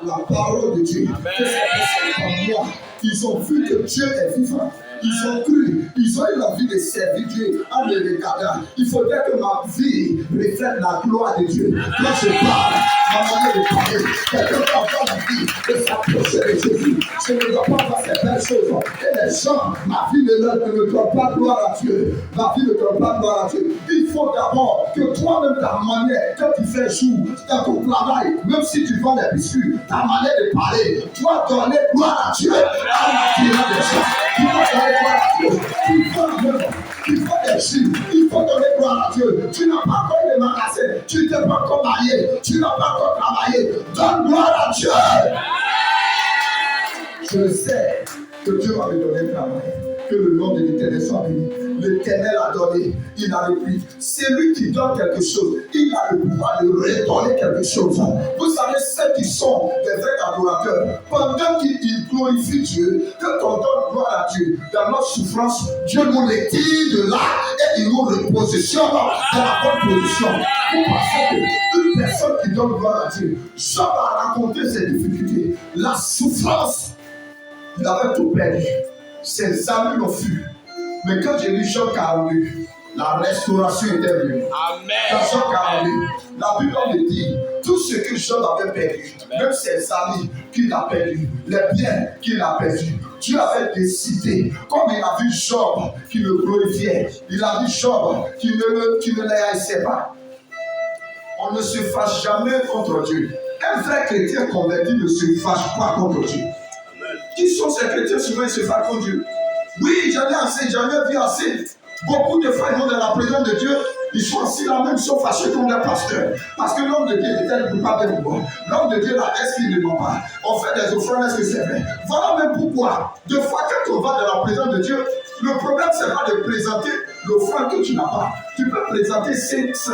la parole de Dieu. Que ces personnes comme moi, ils ont vu que Dieu est vivant. Ils ont cru, ils ont eu l'envie de servir Dieu en le regardant. Il faudrait que ma vie reflète la gloire de Dieu. Quand je parle, ma manière de parler, quelqu'un va avoir l'envie de s'approcher de Jésus. Je ne dois pas faire certaines choses. Et les gens, ma vie ne donne pas gloire à Dieu. Ma vie ne donne pas gloire à Dieu. Il faut d'abord que toi-même, ta manière, quand tu fais jour, dans ton travail, même si tu vends des biscuits, ta manière de parler, tu dois donner gloire à Dieu. En attirant des gens. Tu dois donner gloire à Dieu. Il faut des chiffres. Il faut donner gloire à Dieu. Tu n'as pas encore de magasin. Tu ne t'es pas encore marié. Tu n'as pas encore travaillé. Donne gloire à Dieu. Je sais que Dieu va me donner un travail. Que le nom de l'Éternel soit béni. L'Éternel a donné, il a repris. C'est lui qui donne quelque chose. Il a le pouvoir de redonner quelque chose. Vous savez, ceux qui sont des vrais adorateurs, pendant qu'ils glorifient Dieu, quand on donne gloire à Dieu, dans notre souffrance, Dieu nous les tire de là et il nous repositionne dans la bonne position. Vous pensez qu'une personne qui donne gloire à Dieu, Job a raconté ses difficultés, la souffrance, il avait tout perdu. Ses amis l'ont fui. Mais quand j'ai lu Job 42, la restauration était venue. Amen. Dans Job 42, la Bible nous dit tout ce que Job avait perdu, même ses amis qu'il a perdu, les biens qu'il a perdus. Dieu avait décidé, comme il a vu Job qui le glorifiait, il a vu Job qui ne l'haïssait pas. On ne se fâche jamais contre Dieu. Un vrai chrétien converti ne se fâche pas contre Dieu. Qui sont ces chrétiens souvent ils se fâchent contre Dieu? Oui, j'en ai assez, j'en ai vu assez. Beaucoup de frères vont dans la présence de Dieu, ils sont assis là même, ils sont fâchés comme des pasteurs. Parce que l'homme de Dieu peut-être ne peut pas bien voir. L'homme de Dieu là, est-ce qu'il ne ment pas? On fait des offrandes, est-ce que c'est vrai? Voilà même pourquoi. Deux fois quand on va dans la présence de Dieu, le problème c'est pas de présenter l'offrande que tu n'as pas. Tu peux présenter 500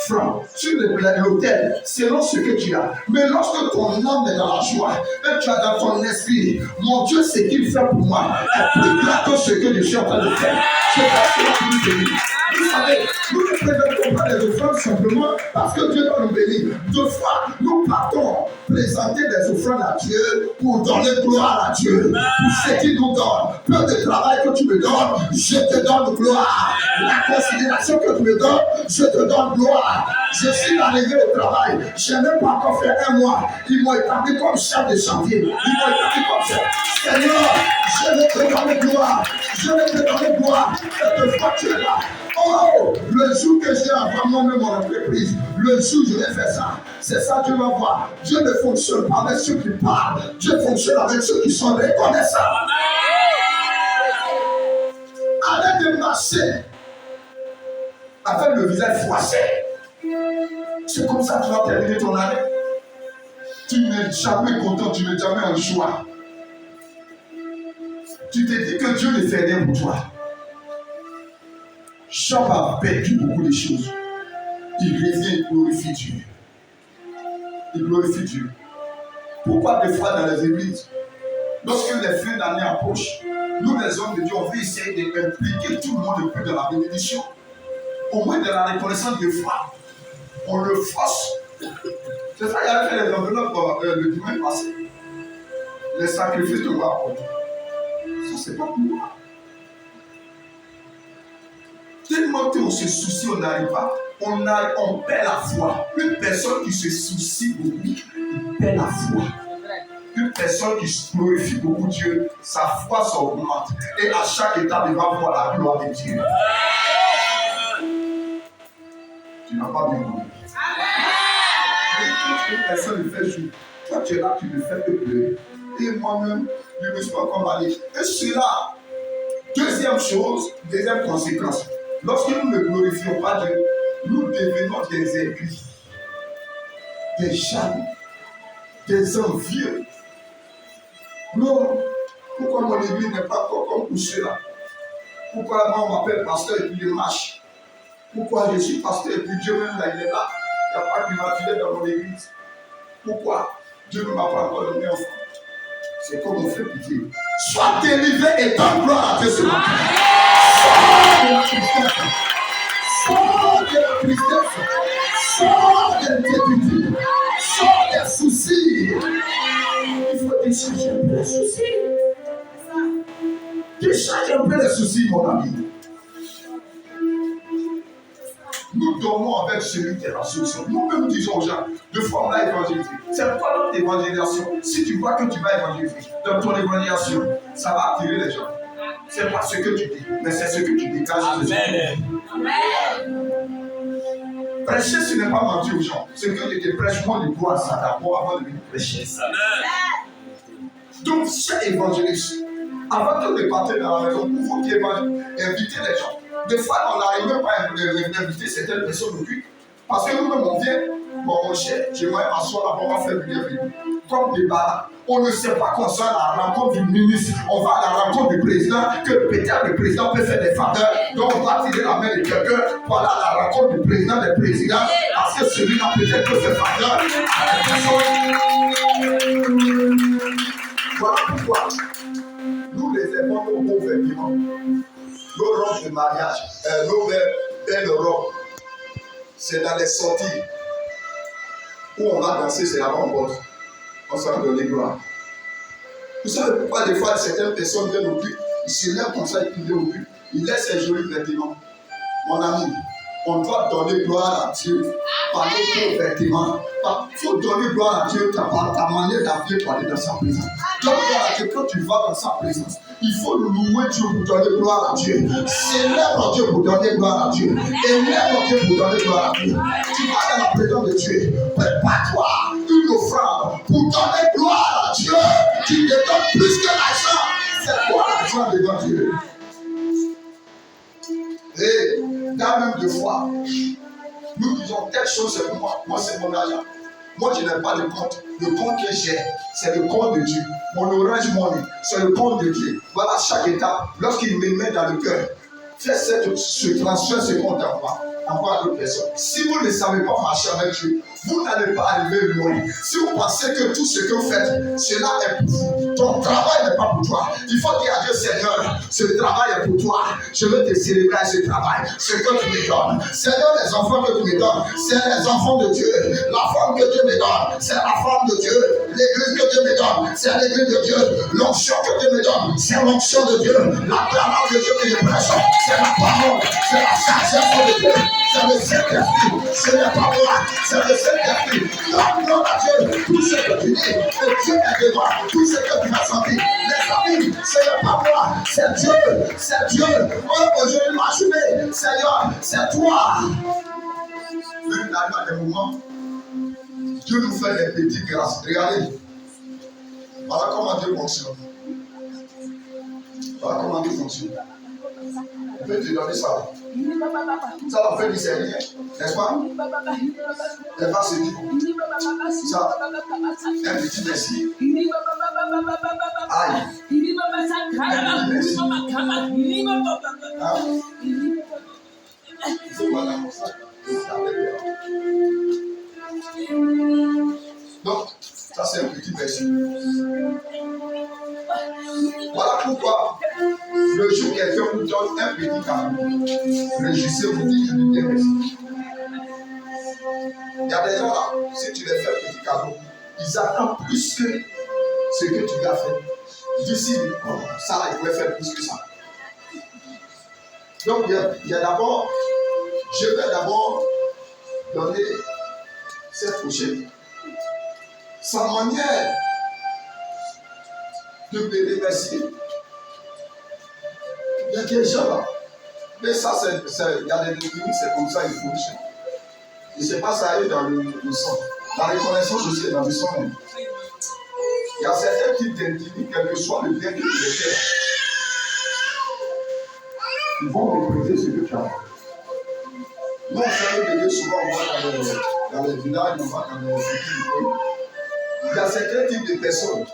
francs sur l'autel selon ce que tu as. Mais lorsque ton âme est dans la joie et tu as dans ton esprit, mon Dieu, ce qu'il fait pour moi est plus grand que ce que je suis en train de faire. C'est pas cela qui nous bénit. Vous savez, nous ne présentons pas des offrandes simplement parce que Dieu doit nous bénir. Deux fois, nous partons présenter des offrandes à Dieu pour donner gloire à Dieu. Pour ce qu'il nous donne. Peu de travail que tu me donnes, je te donne gloire. La considération que tu me donnes, je te donne gloire. Je suis arrivé au travail, je n'ai même pas encore fait un mois. Ils m'ont établi comme chef de chantier. Ils m'ont établi comme chef. Seigneur, je vais te donner gloire. Je vais te donner gloire. Et deux fois tu es là. Oh, le jour que j'ai avant moi-même mon entreprise, le jour où je vais faire ça, c'est ça Dieu va voir. Dieu ne fonctionne pas avec ceux qui parlent. Dieu fonctionne avec ceux qui sont reconnaissants. Arrête de marcher avec le visage froissé. C'est comme ça que tu vas terminer ton année. Tu n'es jamais content, tu n'es jamais en joie. Tu te dis que Dieu ne fait rien pour toi. Job a perdu beaucoup de choses. Il revient, il glorifie Dieu. Il glorifie Dieu. Pourquoi des fois dans les églises, lorsque les fins d'année approchent, nous les hommes de Dieu, on veut essayer d'impliquer tout le monde le plus dans la bénédiction. Au moins de la reconnaissance de foi. On le force. C'est ça, il a fait les enveloppes le dimanche passé. Les sacrifices de voir. Ça, c'est pas pour moi. Tellement qu'on se soucie, on n'arrive pas. On perd la foi. Une personne qui se soucie beaucoup, perd la foi. Une personne qui glorifie beaucoup Dieu, sa foi s'augmente. Et à chaque étape, il va voir la gloire de Dieu. Tu n'as pas bien compris. Une personne le fait jouer. Toi, tu es là, tu le fais pleurer. Et moi-même, je ne me suis pas combattu. Et cela, deuxième conséquence. Lorsque nous ne glorifions pas Dieu, nous devenons des aiguilles, des jaloux, des envieux. Non, pourquoi mon église n'est pas encore comme pour cela? Pourquoi moi on m'appelle pasteur et puis je marche? Pourquoi je suis pasteur et puis Dieu même là, il est là? Il n'y a pas d'immaculé dans mon église. Pourquoi Dieu ne m'a pas encore donné enfant? C'est comme on fait pitié. Sois délivré et donne gloire à Dieu ce matin. Sors de la tristesse. Sors de l'inquiétude. Sors des soucis. Décharge un peu les soucis. Décharge un peu les soucis, mon ami. Nous dormons avec celui qui est la solution. Nous-mêmes disons aux gens, deux fois on a évangélisé. C'est pas notre évangélisation. Si tu vois que tu vas évangéliser, dans ton évangélisation, ça va attirer les gens. C'est pas ce que tu dis, mais c'est ce que tu dégages. Amen. Amen. Prêcher, ce n'est pas mentir aux gens. Ce que tu te prêches, moi, je dois ça d'abord avant de venir prêcher. Amen. Donc, chaque évangéliste, avant de partir dans la maison, il faut qu'il invite les gens. Des fois, on n'arrive pas à inviter certaines personnes au culte. Parce que nous-mêmes, on vient, bon, mon cher, j'aimerais m'asseoir là-bas, on va faire du bienvenue. Comme des balades. On ne sait pas qu'on soit à la rencontre du ministre, on va à la rencontre du président, que peut-être le président peut faire des faveurs. Donc, on va tirer la main de quelqu'un pour aller à la rencontre du président des présidents. Parce que celui-là peut-être peut faire faveur à la personne. Voilà pourquoi nous les aimons nos beaux vêtements. Nos robes de mariage, nos belles robes, c'est dans les sorties où on va danser, c'est la rencontre. On s'en donne les gloires. Vous savez pourquoi des fois certaines personnes viennent au culte, ils se lèvent comme ça, ils viennent au culte, ils laissent ses jolis vêtements. Mon ami, on doit donner gloire à Dieu par nos vêtements. Il faut donner gloire à Dieu par ta manière d'habiller pour aller dans sa présence. Donne gloire à Dieu quand tu vas dans sa présence. Il faut louer Dieu pour donner gloire à Dieu. Célèbre Dieu pour donner gloire à Dieu. Élève Dieu pour donner gloire à Dieu. Tu vas dans la présence de Dieu. Prépare-toi une offrande pour donner gloire à Dieu. Tu te donnes plus que l'argent. C'est quoi l'argent devant Dieu? Et dans même deux fois, nous disons telle chose c'est pour moi. Moi c'est mon argent. Moi je n'ai pas de compte. Le compte que j'ai, c'est le compte de Dieu. Mon Orange Money, c'est le compte de Dieu. Voilà chaque étape. Lorsqu'il me met dans le cœur, fais ce transfert, ce compte en quoi à d'autres personnes. Si vous ne savez pas marcher avec Dieu, vous n'allez pas arriver loin. Si vous pensez que tout ce que vous faites, cela est pour vous, ton travail n'est pas pour toi. Il faut dire à Dieu, Seigneur, ce travail est pour toi. Je veux te célébrer à ce travail. Ce que tu me donnes. Seigneur, les enfants que tu me donnes, c'est les enfants de Dieu. La femme que Dieu me donne, c'est la femme de Dieu. L'église que Dieu me donne, c'est l'église de Dieu. L'onction que Dieu me donne, c'est l'onction de Dieu. La parole de Dieu que je prêche, c'est la parole, c'est la sagesse de Dieu. C'est le Saint-Esprit, c'est la parole, c'est le Saint-Esprit. Donne à Dieu tout ce que tu dis, et Dieu est devant tout ce que tu as senti. Les amis, c'est pas moi, c'est Dieu, c'est Dieu. Aujourd'hui, ma journée, Seigneur, c'est toi. Même dans des moments, Dieu nous fait des petites grâces. Regardez, voilà comment Dieu fonctionne. Voilà comment Dieu fonctionne. On peut te donner ça. Ça va faire du service, n'est-ce pas? Elle va se dire ça, un petit merci. Aïe. Donc, ça c'est un petit merci. Voilà pourquoi le jour où quelqu'un vous donne un petit cadeau, réjouissez-vous, dites-lui bien merci. Il y a des gens là, si tu les fais un petit cadeau, ils attendent plus que ce que tu as fait. Ils disent, ça là, il pouvait faire plus que ça. Donc, il y a d'abord, je vais d'abord donner cette pochette. Sa manière de me remercier. Il y a des gens là. Mais ça, il y a des limites, c'est comme ça, il faut fonctionne. Et c'est pas ça arrive dans le sang. La reconnaissance aussi est dans le sang même. Il y a certains types d'individus, quel que soit le bien que tu les fais, ils vont mépriser ce que tu as. Nous, on fait des souvent, on va dans les villages, on va dans les pays. Il y a certains types de personnes,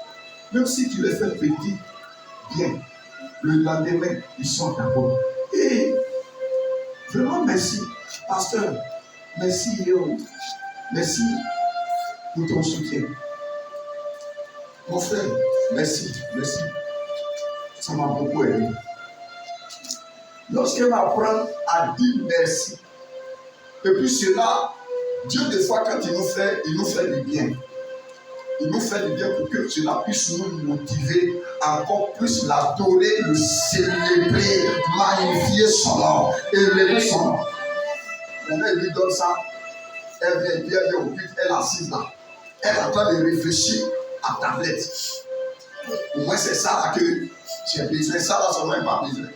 même si tu les fais petit, bien, le lendemain, ils sont d'accord. Et vraiment, merci, pasteur. Merci, yo. Merci pour ton soutien. Mon frère, merci, merci. Ça m'a beaucoup aidé. Lorsqu'on apprend à dire merci, et puis cela, Dieu, des fois, quand il nous fait du bien. Il nous fait du bien pour que cela puisse nous motiver encore plus l'adorer, le célébrer, magnifier son nom, élever son nom. Maintenant, il lui donne ça. Elle vient au culte, elle est assise là. Elle est en train de réfléchir à tablette. Au moins, c'est ça là que j'ai besoin. Ça là, ça n'a même pas besoin.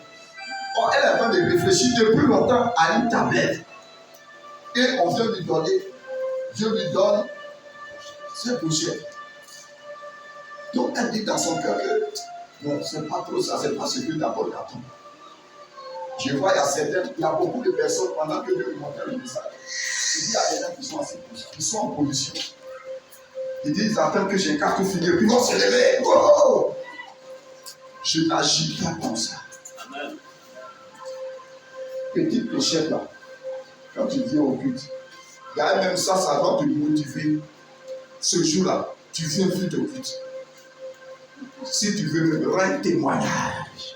Or, elle est en train de réfléchir depuis longtemps à une tablette. Et on vient lui donner. Dieu lui donne ses projets. Donc, elle dit dans son cœur que non, c'est pas trop ça, c'est pas ce que d'abord j'attends. Je vois, il y a beaucoup de personnes pendant que Dieu lui montrait le message. Il dit, il y a des gens qui sont assis, qui sont en position. Il dit, ils attendent que j'ai qu'à tout finir, puis ils vont se lever. Oh! Je n'agis pas comme ça. Amen. Petite clochette là, quand tu viens au culte, il y a même ça doit te motiver. Ce jour-là, tu viens vite au culte. Si tu veux me rendre témoignage.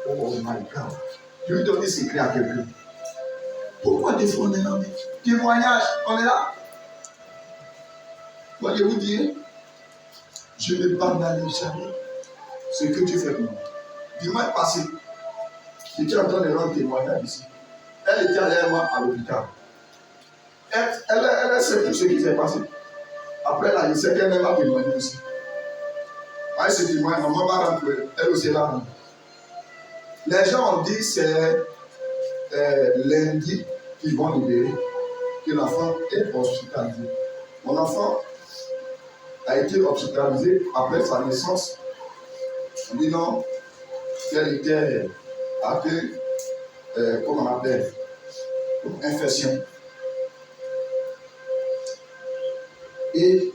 Oh my God. Je vais donner ces clés à quelqu'un. Pourquoi des fois on est là? Témoignage, on est là. Voyez-vous dire, je ne banalise jamais ce que tu fais pour moi. Dimanche passé, j'étais en train de rendre témoignage ici. Elle était allée moi à l'hôpital. Elle sait tout ce qui s'est passé. Après là, il sait qu'elle va témoigner aussi. Elle se témoigne, maman va rentrer, elle aussi est là. Les gens ont dit c'est lundi qu'ils vont libérer, que l'enfant est hospitalisé. Mon enfant a été hospitalisé après sa naissance. On dit non, qu'elle était atteinte, comment on appelle, infection. Et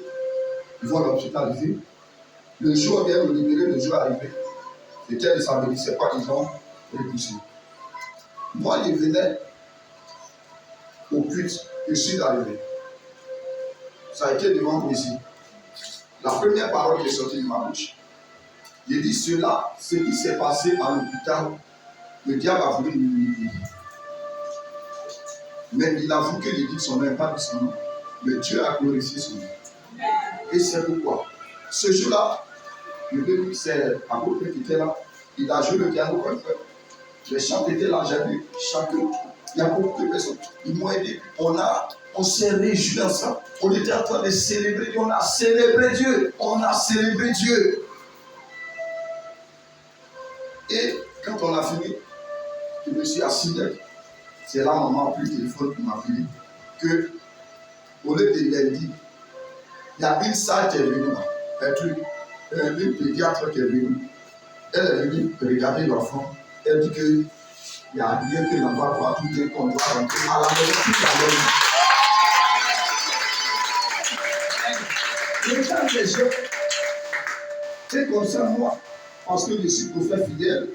ils vont l'hospitaliser. Le jour où ils vont le libérer, le jour arrivé. C'était le samedi, c'est quoi qu'ils ont repoussé. Moi, je venais au culte, je suis arrivé. Ça a été devant moi ici. La première parole qui est sortie de ma bouche, j'ai dit cela, ce qui s'est passé à l'hôpital, le diable a voulu m'humilier. Mais il avoue que il dit son nom, pas de son nom. Mais Dieu a glorifié son nom. Et c'est pourquoi, ce jour-là, le bébé, c'est un groupe qui était là. Il a joué le piano comme ça. Les chants étaient là, j'ai vu chacun. Il y a beaucoup de personnes. Ils m'ont aidé. On s'est réjouis ensemble. On était en train de célébrer Dieu. On a célébré Dieu. On a célébré Dieu. Et quand on a fini, je me suis assis. C'est là maman a pris le téléphone pour m'appeler. Que au lieu de lundi, il y a une salle qui est venue là. Un truc. Une pédiatre qui est venue. Elle est venue regarder l'enfant. Elle dit qu'il n'y a rien que l'on va voir, tout est qu'on doit rentrer à la maison toute la maison. Et quand les gens, c'est comme ça, moi, parce que je suis prophète fidèle,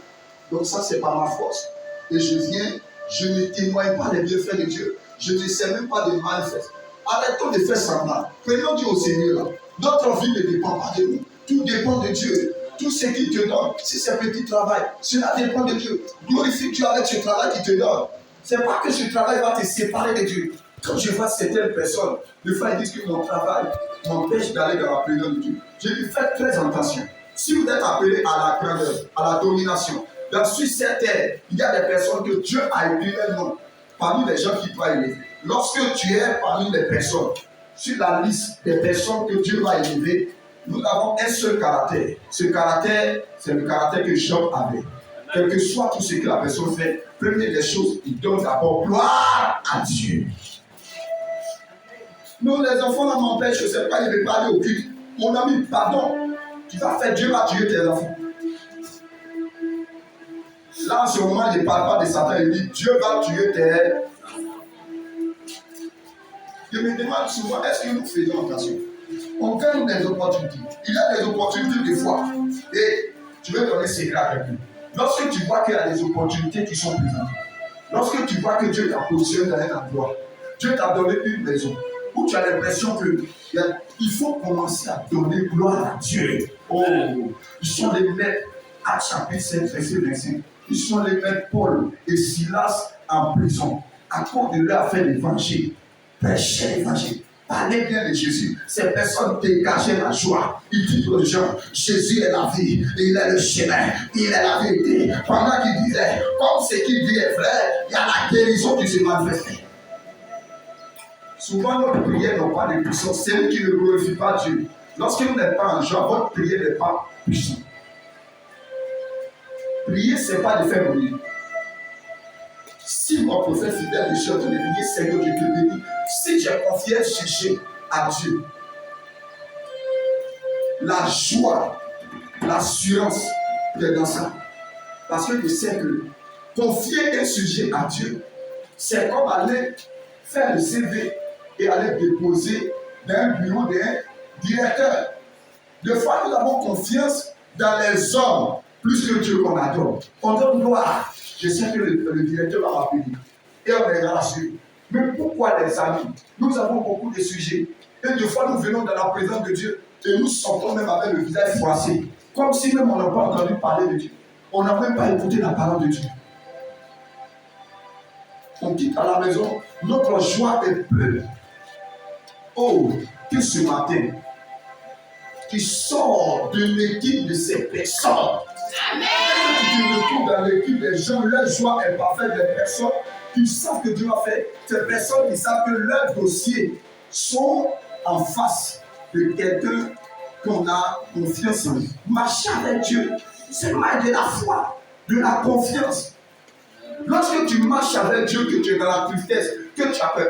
donc ça, c'est pas ma force. Et je viens, je ne témoigne pas les bienfaits de Dieu. Je ne sais même pas de mal faire. Arrêtons de faire semblant. Prenons Dieu au Seigneur. Notre vie ne dépend pas de nous. Tout dépend de Dieu. Tout ce qu'il te donne, si c'est petit travail, cela dépend de Dieu. Glorifie Dieu avec ce travail qu'il te donne. Ce n'est pas que ce travail va te séparer de Dieu. Quand je vois certaines personnes, des fois ils disent que mon travail m'empêche d'aller dans la présence de Dieu. Je lui fais très attention. Si vous êtes appelé à la grandeur, à la domination, sur cette terre, il y a des personnes que Dieu a élevé non, parmi les gens qui doivent élever. Lorsque tu es parmi les personnes, sur la liste des personnes que Dieu va élever, nous avons un seul caractère. Ce caractère, c'est le caractère que Job avait. Quel que soit tout ce que la personne fait, première des choses, il donne d'abord gloire à Dieu. Nous, les enfants, là m'empêchent, je ne sais pas, il ne veut pas aller au culte. Mon ami, pardon, tu vas faire, Dieu va tuer tes enfants. Là, en ce moment, il ne parle pas de Satan, il dit, Dieu va tuer tes enfants. Je me demande souvent, est-ce que nous faisons attention? On gagne des opportunités. Il y a des opportunités des fois. Et je vais donner un secret à quelqu'un. Lorsque tu vois qu'il y a des opportunités qui sont présentes, lorsque tu vois que Dieu t'a positionné dans un endroit, Dieu t'a donné une maison, où tu as l'impression qu'il faut commencer à donner gloire à Dieu. Oh, ils sont les maîtres, Actes chapitre 7, verset 25. Ils sont les maîtres Paul et Silas en prison, à cause de leur affaire d'évangile. Prêcher l'évangile. parlaient bien de Jésus. Ces personnes dégageaient la joie. Ils disent aux gens, Jésus est la vie, il est le chemin, il est la vérité. Pendant qu'ils disaient, comme ce qu'il dit est vrai, il y a la guérison qui se manifeste. Souvent, nos prières n'ont pas de puissance. C'est nous qui ne glorifie pas Dieu. Lorsque vous n'êtes pas en joie, votre prière n'est pas puissante. Prier, ce n'est pas de faire briller. Si mon prophète fidèle de chef de prier, Seigneur, je te bénis. Si j'ai confié un sujet à Dieu, la joie, l'assurance est dans ça. Parce que je sais que confier un sujet à Dieu, c'est comme aller faire le CV et aller déposer dans un bureau d'un directeur. Des fois, nous avons confiance dans les hommes plus que Dieu qu'on adore. On donne gloire. Je sais que le directeur va m'appeler. Et on est rassuré. Mais pourquoi des amis? Nous avons beaucoup de sujets. Et des fois, nous venons dans la présence de Dieu et nous sortons même avec le visage froissé. Comme si même on n'a pas entendu parler de Dieu. On n'a même pas écouté la parole de Dieu. On quitte à la maison, notre joie est peu. Oh, que ce matin, qui sort de l'équipe de ces personnes. Amen. Tu retrouves dans l'équipe des gens, leur joie est parfaite, des personnes qui savent que Dieu a fait. Ces personnes qui savent que leurs dossiers sont en face de quelqu'un qu'on a confiance en lui. Marcher avec Dieu, c'est marcher de la foi, de la confiance. Lorsque tu marches avec Dieu, que tu es dans la tristesse, que tu as peur,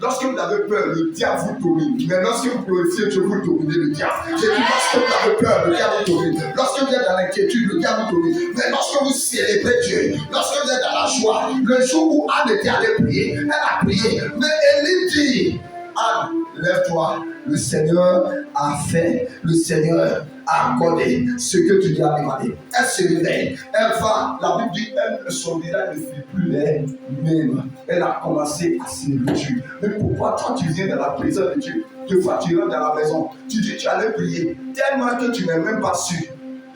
lorsque vous avez peur, le diable vous domine. Mais lorsque vous glorifiez Dieu, vous dominez le diable. J'ai dit, lorsque vous avez peur, le diable vous domine. Lorsque vous êtes dans l'inquiétude, le diable vous domine. Mais lorsque vous célébrez Dieu, lorsque vous êtes dans la joie, le jour où Anne était allée prier, elle a prié. Mais Élie dit, Anne, lève-toi. Le Seigneur a fait, le Seigneur a accordé ce que tu lui as demandé. Elle se réveille, elle va, la Bible dit, son visage ne fit plus les mêmes. Elle a commencé à se réjouir. Mais pourquoi toi tu viens dans la présence de Dieu? Deux fois tu rentres dans la maison, tu dis tu allais prier, tellement que tu n'es même pas sûr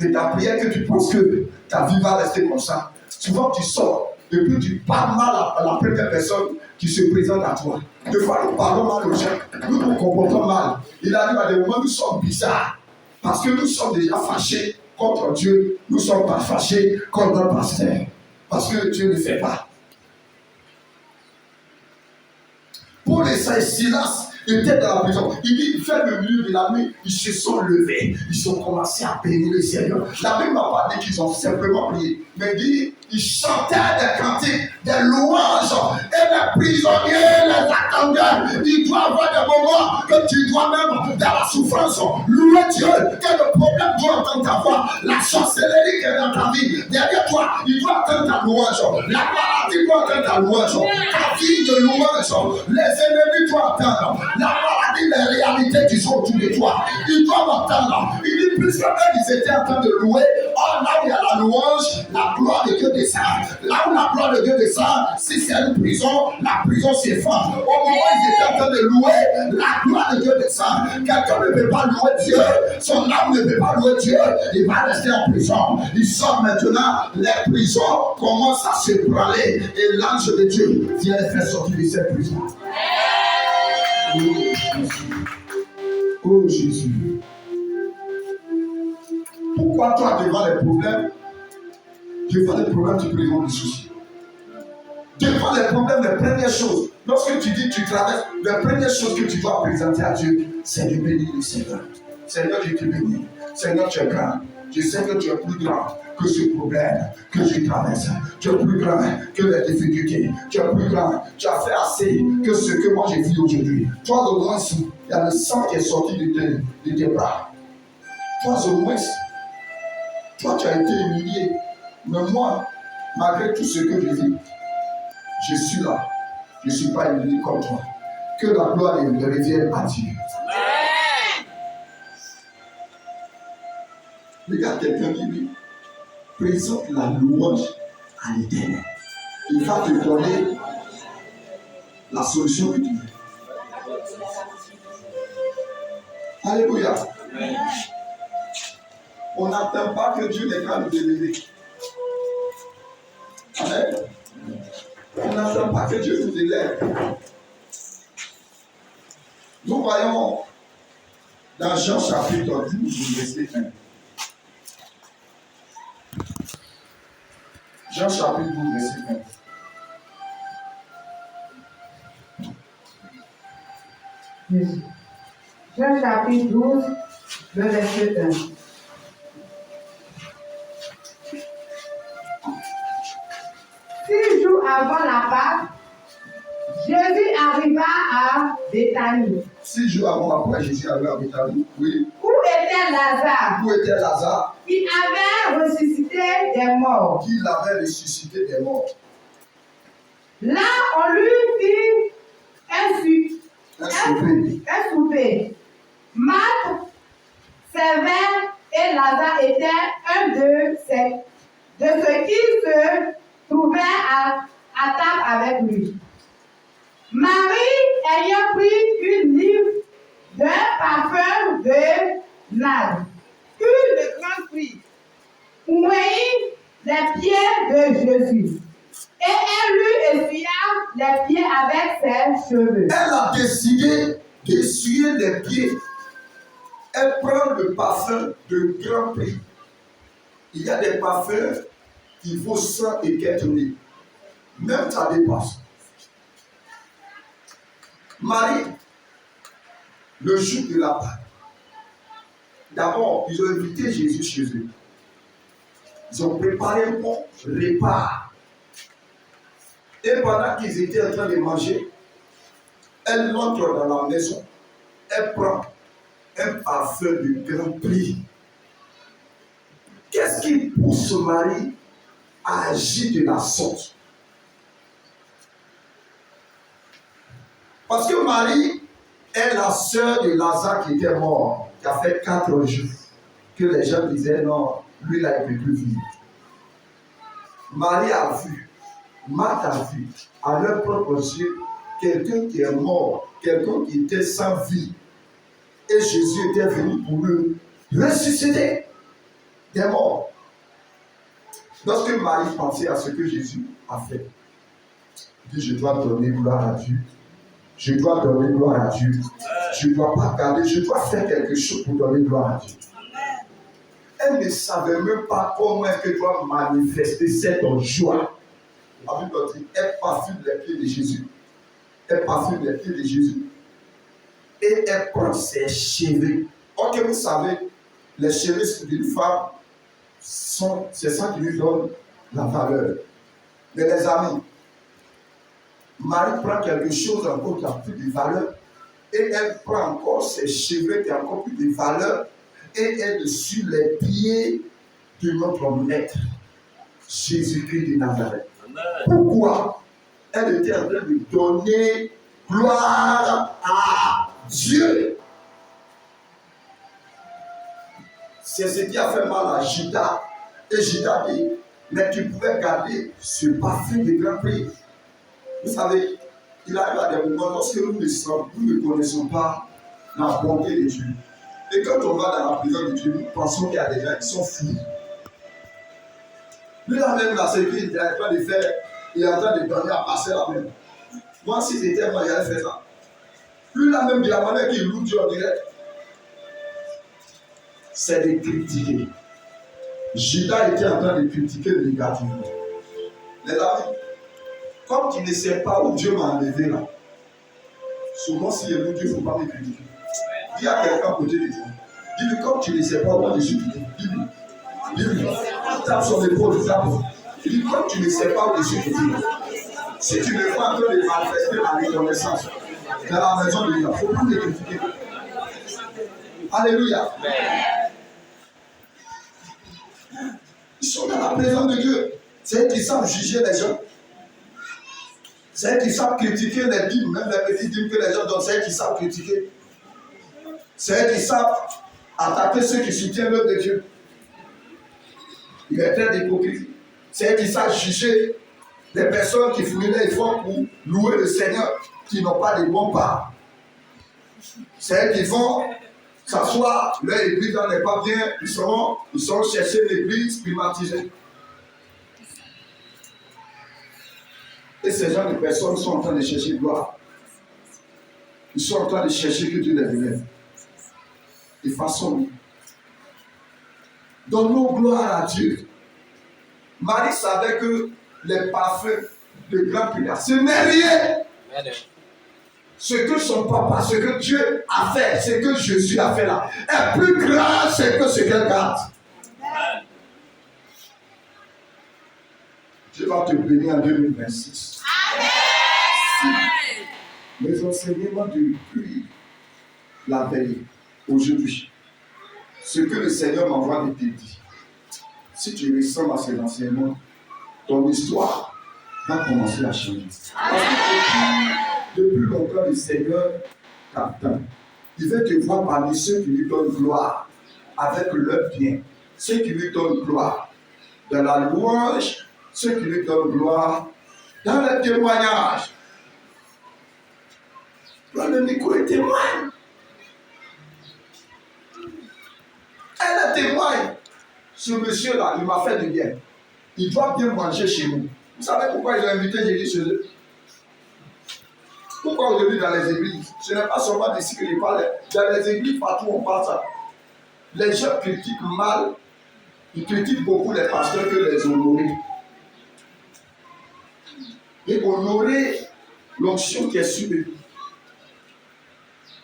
de ta prière que tu penses que ta vie va rester comme ça. Souvent tu sors. Et puis tu parles mal à la première personne qui se présente à toi. Des fois, nous parlons mal aux gens, nous nous comportons mal. Il arrive à des moments où nous sommes bizarres. Parce que nous sommes déjà fâchés contre Dieu. Nous ne sommes pas fâchés contre notre pasteur. Parce que Dieu ne fait pas. Paul et Silas étaient dans la prison. Il dit, vers le milieu de la nuit, ils se sont levés. Ils ont commencé à bénir le Seigneur. La Bible m'a pas dit qu'ils ont simplement prié. Mais il dit, ils chantaient des cantiques, des louanges. Et les prisonniers les attendaient. Il doit y avoir des moments que tu dois même, dans la souffrance, louer Dieu. Que le problème doit entendre ta voix. La sorcellerie qui est dans ta vie, derrière toi, il doit entendre ta louange. La maladie doit entendre ta louange. Ta vie de louange. Les ennemis doivent entendre. La maladie, les réalités qui sont autour de toi, ils doivent entendre. Il dit, puisque eux, ils étaient en train de louer, là où il y a la louange, la gloire de Dieu descend. Là où la gloire de Dieu descend, si c'est une prison, la prison s'effondre. Au moment où ils étaient en train de louer, la gloire de Dieu descend. Quelqu'un ne peut pas louer Dieu, son âme ne peut pas louer Dieu, il va rester en prison. Il sort maintenant, les prisons commencent à se branler et l'ange de Dieu vient les faire sortir de cette prison. Oh Jésus. Oh Jésus. Pourquoi toi devant les problèmes, tu présentes des soucis? Devant les problèmes, les premières choses, lorsque tu dis que tu traverses, les premières choses que tu dois présenter à Dieu, c'est de bénir le Seigneur. Seigneur, je te bénis. Seigneur, tu es grand. Je sais que tu es plus grand que ce problème que je traverse. Tu es plus grand que les difficultés. Tu es plus grand. Tu as fait assez que ce que moi j'ai vu aujourd'hui. Toi, au moins, il y a le sang qui est sorti de tes bras. Toi, au moins, toi, tu as été humilié. Mais moi, malgré tout ce que je vis, je suis là. Je ne suis pas humilié comme toi. Que la gloire revienne à Dieu. Regarde quelqu'un qui dit, présente la louange à l'Éternel. Il va te donner la solution que tu veux. Alléluia. On n'attend pas que Dieu n'est pas nous délivrer. Amen. On n'attend pas que Dieu nous élève. Nous voyons dans Jean chapitre 12, verset 1. Jean chapitre 12, verset 1. Jean chapitre 12, le verset 1. Six jours avant la Pâque, Jésus arriva à Béthanie. 6 jours avant après, Jésus arriva à Béthanie. Oui. Où était Lazare? Où était Lazare? Il avait ressuscité des morts. Qui l'avait ressuscité des morts. Là, on lui fit un souper. Marthe servait et Lazare était un de ceux qui se trouvaient à table avec lui. Marie ayant pris une livre d'un parfum de nard, eut le grand prix, ouvrit les pieds de Jésus. Et elle lui essuya les pieds avec ses cheveux. Elle a décidé d'essuyer les pieds. Elle prend le parfum de grand prix. Il y a des parfums qui vaut 100 et quelques mille. Même ça dépasse. Marie, le jour de la Pâque, d'abord, ils ont invité Jésus chez eux. Ils ont préparé un bon repas. Et pendant qu'ils étaient en train de manger, elle entre dans la maison. Elle prend un parfum de grand prix. Qu'est-ce qui pousse Marie à agir de la sorte? Parce que Marie est la sœur de Lazare qui était mort, qui a fait 4 jours, que les gens disaient non, lui là il ne peut plus vivre. Marie a vu, Marthe a vu, à leurs propres yeux, quelqu'un qui est mort, quelqu'un qui était sans vie. Et Jésus était venu pour le ressusciter des morts. Lorsque Marie pensait à ce que Jésus a fait, il dit, je dois donner gloire à Dieu. Je dois donner gloire à Dieu. Je ne dois pas garder, je dois faire quelque chose pour donner gloire à Dieu. Elle ne savait même pas comment elle doit manifester cette joie. La Bible dit, elle parfume les pieds de Jésus. Elle parfume les pieds de Jésus. Et elle prend ses cheveux. Ok, vous savez, les cheveux d'une femme, c'est ça qui lui donne la valeur. Mais les amis, Marie prend quelque chose encore qui a plus de valeur. Et elle prend encore ses cheveux qui ont encore plus de valeur. Et elle suit les pieds de notre maître, Jésus-Christ de Nazareth. Pourquoi? Elle était en train de donner gloire à Dieu. C'est ce qui a fait mal à Judas. Et Judas dit, mais tu pouvais garder ce parfum de grand prix. Vous savez, il arrive à des moments lorsque nous ne connaissons pas la bonté de Dieu. Et quand on va dans la présence de Dieu, nous pensons qu'il y a des gens qui sont fous. Lui là même, là, c'est qu'il est en train de faire, il est en train de donner à passer la même. Moi, si c'était moi, j'allais faire ça. Lui là même, de la manière qu'il loue Dieu en direct, c'est de critiquer. Judas était en train de critiquer négativement. Les amis, comme tu ne sais pas où Dieu m'a enlevé là, souvent si il est où Dieu, il ne faut pas me critiquer. Dis à quelqu'un à côté de toi. Dis-lui, comme tu ne sais pas où je suis quitté. Dis-lui. Dis-lui. Tape son épaule, tape. Dis-lui, comme tu ne sais pas où je suis quitté. Si tu ne vois en train de manifester la reconnaissance dans la maison de Dieu, il ne faut pas te critiquer. Alléluia. Ils sont dans la présence de Dieu. C'est eux qui savent juger les gens. C'est eux qui savent critiquer les dîmes, même les petites dîmes que les gens donnent, c'est eux qui savent critiquer. C'est eux qui savent attaquer ceux qui soutiennent l'œuvre de Dieu. Il est très d'hypocrisie. C'est eux qui savent juger les personnes qui font les efforts pour louer le Seigneur, qui n'ont pas de bons pas. C'est eux qui vont s'asseoir, leur église n'est pas bien, ils seront chercher l'église privatisée. Et ces gens de personnes sont en train de chercher gloire. Ils sont en train de chercher que Dieu les relève. Et façon. Donne-nous gloire à Dieu. Marie savait que les parfums de grand prière, ce n'est rien. Ce que son papa, ce que Dieu a fait, ce que Jésus a fait là, est plus grand que ce qu'elle garde. Dieu va te bénir en 2026. Amen. Si les enseignements depuis la veille, aujourd'hui, ce que le Seigneur m'envoie de te dire, si tu ressembles à ces enseignements, ton histoire va commencer à changer. Parce que depuis longtemps, le Seigneur t'attend. Il veut te voir parmi ceux qui lui donnent gloire, avec leur bien, ceux qui lui donnent gloire dans la louange, ceux qui lui donnent gloire dans le témoignage. Prends le micro et témoigne. Elle témoigne. Ce monsieur-là, il m'a fait du bien. Il doit bien manger chez nous. Vous savez pourquoi ils ont invité Jésus chez eux? Pourquoi aujourd'hui dans les églises? Ce n'est pas seulement d'ici que je parle. Dans les églises, partout on parle ça. Les gens critiquent mal. Ils critiquent beaucoup les pasteurs que les honorer. Et honorer l'onction qui est sur eux.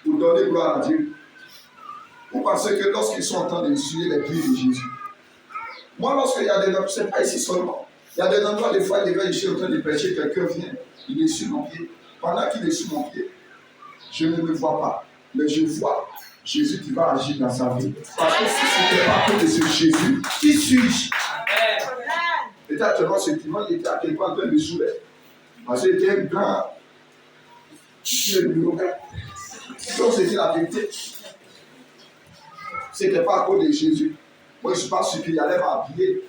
Pour donner gloire à Dieu. Vous pensez que lorsqu'ils sont en train d'essuyer les pieds de Jésus, moi, lorsqu'il y a des endroits, ce n'est pas ici seulement. Il y a des endroits, des fois, je suis en train de prêcher, quelqu'un vient, il est sur mon pied. Pendant qu'il est sur mon pied, je ne le vois pas. Mais je vois Jésus qui va agir dans sa vie. Parce que si ce n'était pas que de ce Jésus, qui suis-je? Peut-être actuellement, ce dimanche, il était à quelque part en train de sourire. Parce qu'il était un grand. Je suis le numéro 1. Donc, c'est la vérité. Ce n'était pas à cause de Jésus. Moi, je ne suis pas sûr qu'il allait m'habiller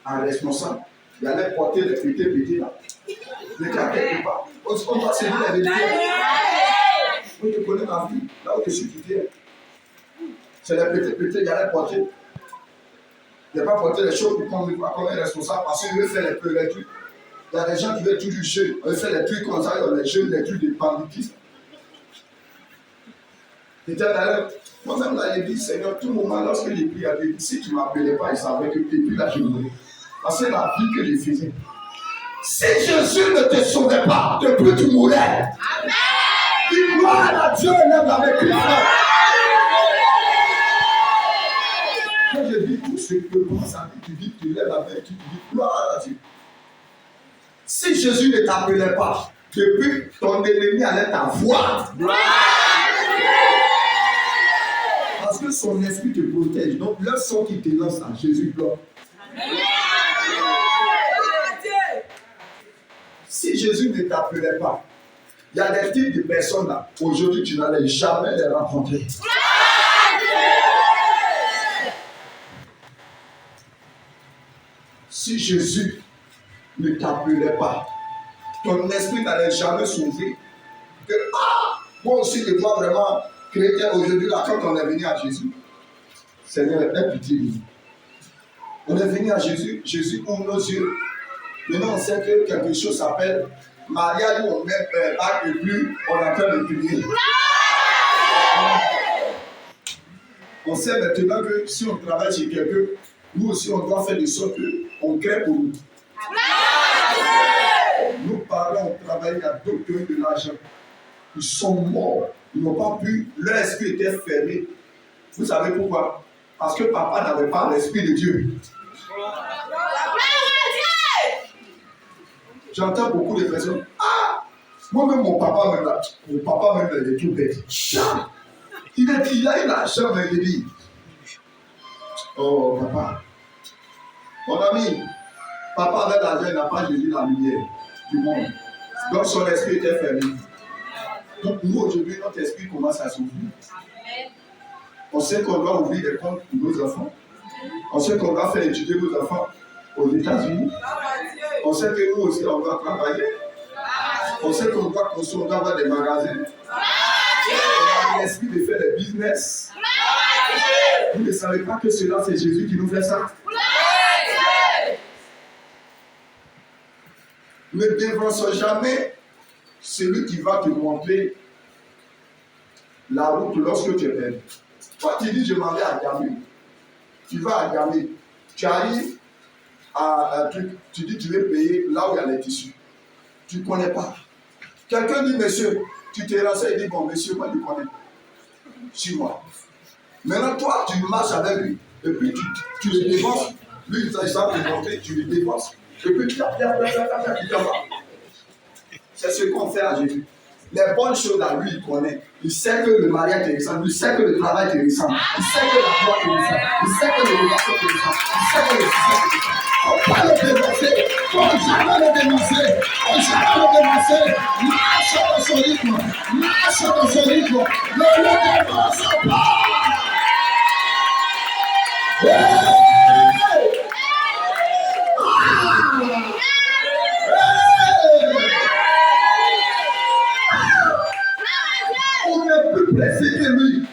en responsable. Il allait porter les pétés là. Il était à quelque part. On va se dire la vérité. Moi, je connais ma vie, là où je suis quitté. C'est les pétés, il allait porter. Il n'a pas porté les choses pour qu'on comme un responsable parce qu'il veut faire les trucs. Il y a des gens qui veulent tout du jeu. On veut faire les trucs comme ça, les jeux, les trucs de banditisme. Et d'ailleurs, moi-même là, j'ai dit, Seigneur, tout moment, lorsque j'ai prié à Dieu, si tu ne m'appelais pas, il savait que depuis là, je mourrais. Parce que c'est la vie que je faisais. Si Jésus ne te sauvait pas, depuis tu mourrais. Amen. Dis gloire à Dieu, lève avec lui. Quand je dis tout ce que pense à Dieu, tu dis, tu lèves avec, tu dis gloire à Dieu. Si Jésus ne t'appelait pas, depuis ton ennemi allait t'avoir. Parce que son esprit te protège. Donc, le son qui te lance à Jésus bloque. Si Jésus ne t'appelait pas, il y a des types de personnes là. Aujourd'hui, tu n'allais jamais les rencontrer. Si Jésus ne t'appelait pas, ton esprit n'allait jamais s'ouvrir. Que, moi aussi, je vois vraiment chrétien aujourd'hui, là, quand on est venu à Jésus, Seigneur, aie pitié de nous. On est venu à Jésus, Jésus ouvre nos yeux. Maintenant, on sait que quelque chose s'appelle Maria, où on met bac et plus, on est en train de prier. On sait maintenant que si on travaille chez quelqu'un, nous aussi, on doit faire de sorte qu'on crée pour nous. Nos parents ont travaillé à docteur de l'argent. Ils sont morts. Ils n'ont pas pu. Leur esprit était fermé. Vous savez pourquoi? Parce que papa n'avait pas l'esprit de Dieu. J'entends beaucoup de personnes. Moi-même, mon papa même là, il est tout bête. Il a eu l'argent, mais il dit, oh papa, mon ami, papa avec l'argent, il n'a pas Jésus la lumière du monde. Donc son esprit était fermé. Donc nous aujourd'hui, notre esprit commence à s'ouvrir. On sait qu'on doit ouvrir des comptes pour nos enfants. On sait qu'on doit faire étudier nos enfants aux États-Unis. On sait que nous aussi, on doit travailler. On sait qu'on doit construire, on doit avoir des magasins. On a l'esprit de faire des business. Vous ne savez pas que cela, c'est Jésus qui nous fait ça. Ne défonce jamais celui qui va te montrer la route lorsque tu es perdu. Toi, tu dis, je m'en vais à Gamé. Tu vas à Gamé. Tu arrives à un truc, tu dis, tu veux payer là où il y a les tissus. Tu ne connais pas. Quelqu'un dit, monsieur, tu te renseignes et dis, bon, monsieur, moi, je connais. Suis-moi. Maintenant, toi, tu marches avec lui. Et puis, tu le défonces. Lui, il s'agit de monter, tu le défonces. Et puis, tu t'en vas. C'est ce qu'on fait à Jésus. Les bonnes choses à lui, il connaît. Il sait que le mariage te ressemble. Il sait que le travail te ressemble. Il sait que la foi te ressemble. Il sait que l'éducation te ressemble. Il sait que le système te ressemble. On ne va pas le dénoncer. On ne va jamais le dénoncer. On ne va jamais le dénoncer. Marche dans son rythme. Marche dans son rythme. Ne le dénonce pas. On est plus blessé que lui.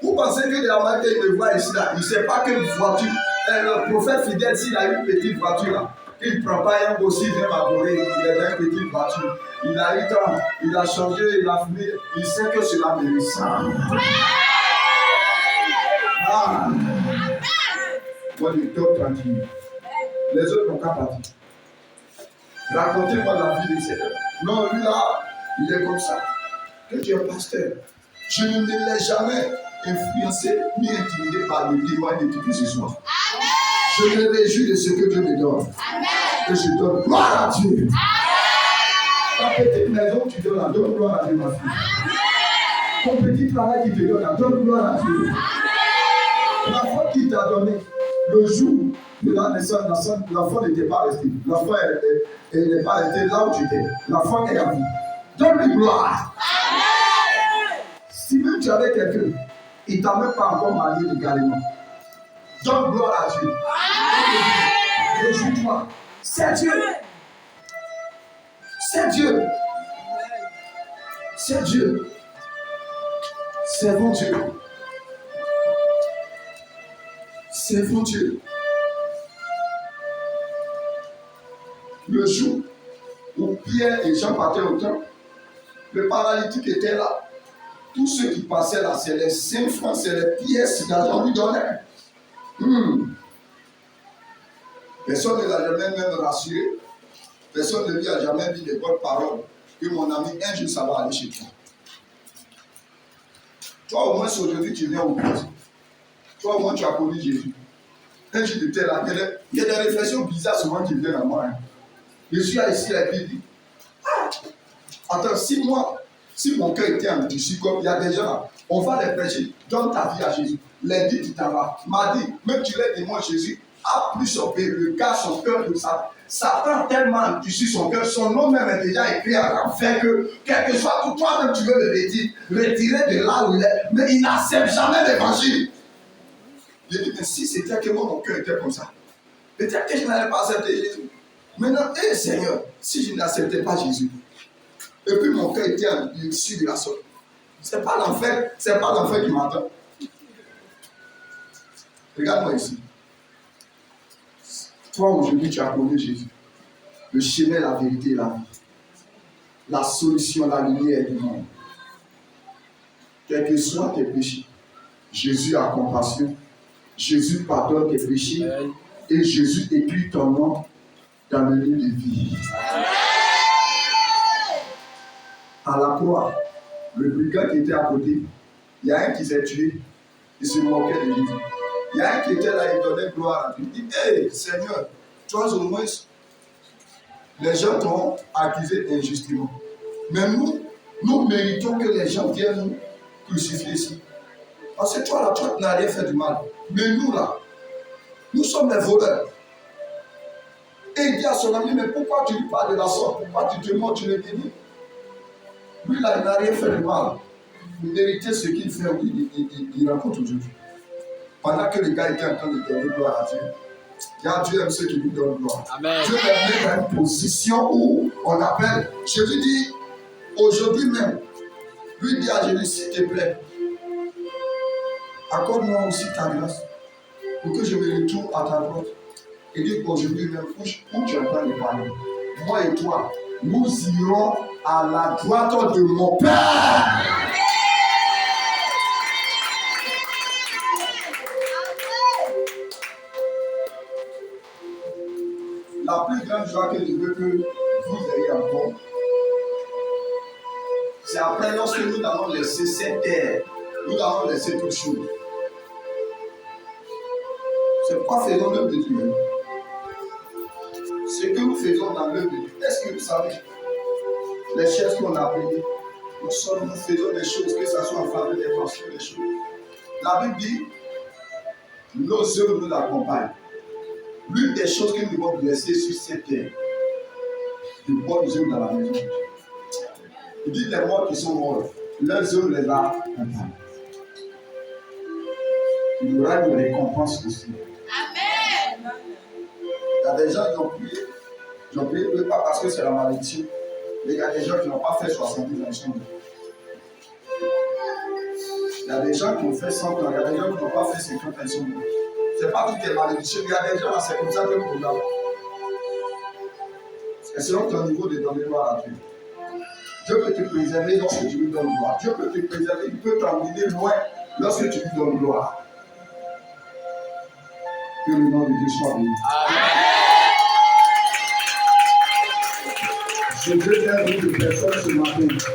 Vous pensez que la main qu'il me voit ici là, il ne sait pas quelle voiture. Le prophète fidèle, s'il a une petite voiture là, il ne prend pas un bossu, il vient m'adorer, il a une petite voiture. Il a eu temps, il a changé, il a fumé, il sait que cela me ressemble. Ah! Moi, je dors tranquille. Les autres n'ont qu'à partir. Racontez-moi la vie de cet homme. Non, lui là, il est comme ça. Que tu es pasteur. Je ne me laisse jamais influencer ni intimider par le témoin de tout ce soir. Je me réjouis de ce que Dieu me donne. Et je donne gloire à Dieu. Ta petite maison, tu donnes, donne gloire à Dieu, ma fille. Ton petit travail qui te donne, donne gloire à Dieu. La foi qui t'a donné, le jour de la naissance, l'enfant n'était pas resté. L'enfant n'est pas resté là où tu étais. L'enfant est à vie. Donne-lui gloire. Si même tu avais quelqu'un, il ne t'a même pas encore marié légalement. Donne gloire à Dieu. Réjouis-toi. C'est Dieu. C'est Dieu. C'est Dieu. C'est bon Dieu. C'est bon Dieu. Le jour où Pierre et Jean partaient au temple, le paralytique était là. Tous ceux qui passaient là, c'est les 5 francs, c'est les pièces d'argent lui donnaient. Personne ne l'a jamais même rassuré. Personne ne lui a jamais dit des bonnes paroles. Que mon ami, un jour ça va aller chez toi. Toi au moins aujourd'hui tu viens au Christ. Toi au moins tu as connu Jésus. Un jour tu étais là. Il y a des réflexions bizarres souvent qui viennent à moi. Je suis ici et puis il dit, attends, si mon cœur était en tissu, comme il y a des gens, on va les prêcher, donne ta vie à Jésus. Les dit, tu t'en vas. M'a dit, même tu les démons, Jésus a plus sauvé le gars, son cœur de ça. Satan tellement en tissu son cœur, son nom même est déjà écrit à l'enfer que, quel que soit tout toi-même, tu veux le retirer de là où il est, mais il n'accepte jamais l'évangile. J'ai dit, mais si c'était que moi, mon cœur était comme ça, peut-être que je n'allais pas accepter Jésus. Maintenant, Seigneur, si je n'acceptais pas Jésus, et puis mon cœur était issu de la sorte, c'est pas l'enfer qui m'attend. Regarde-moi ici. Toi, aujourd'hui, tu as connu Jésus. Le chemin, la vérité, la vie. La solution, la lumière du monde. Quels que soient tes péchés, Jésus a compassion. Jésus pardonne tes péchés. Et Jésus écrit ton nom dans le livre de vie. À la croix, le brigand qui était à côté, il y a un qui s'est tué, il se moquait de Jésus. Il y a un qui était là, il donnait gloire à Dieu. Il dit, hey, Seigneur, toi au moins, les gens t'ont accusé injustement. Mais nous méritons que les gens viennent nous crucifier ici. Parce que toi là, toi, tu n'as rien fait de mal. Mais nous là, nous sommes les voleurs. Et il dit à son ami, mais pourquoi tu lui parles de la sorte? Pourquoi tu te montres, tu le bénis? Lui là, il n'a rien fait de mal. Il méritait ce qu'il fait, il raconte aujourd'hui. Pendant que le gars était en train de donner gloire à Dieu, Dieu aime ceux qui lui donnent gloire. Amen. Dieu est dans une position où on appelle. Jésus dit, aujourd'hui même, lui dit à Jésus, s'il te plaît, accorde-moi aussi ta grâce pour que je me retourne à ta droite. Et dit qu'aujourd'hui même, où tu es en train de parler, moi et toi, nous irons à la droite de mon Père. La plus grande joie que je veux que vous ayez encore, c'est après lorsque nous allons laisser cette terre, nous allons laisser toutes choses. C'est pourquoi faisons l'œuvre de Dieu. Ce que nous faisons dans l'œuvre de Dieu, est-ce que vous savez, les chefs qu'on a payées, nous faisons des choses, que ce soit en faveur des pasteurs, des choses. La Bible dit, nos œuvres nous accompagnent. L'une des choses que nous devons blesser sur cette terre, de bonnes œuvres dans la maison. Il dit les morts qui sont morts, leurs œuvres les accompagnent. Il y aura une récompense aussi. Amen. Il y a des gens qui ont prié, pas parce que c'est la malédiction, mais il y a des gens qui n'ont pas fait 70 ans. Il y a des gens qui ont fait 100 ans, il y a des gens qui n'ont pas fait 50 ans. Ce n'est pas tout qui est malédiction, il y a des gens là, c'est comme ça que le programme. C'est selon ton niveau de donner gloire à Dieu. Dieu peut te préserver lorsque tu lui donnes gloire. Dieu peut te préserver, il peut t'emmener loin lorsque tu lui donnes gloire. Que le nom de Dieu soit béni. Je veux faire une personne ce matin.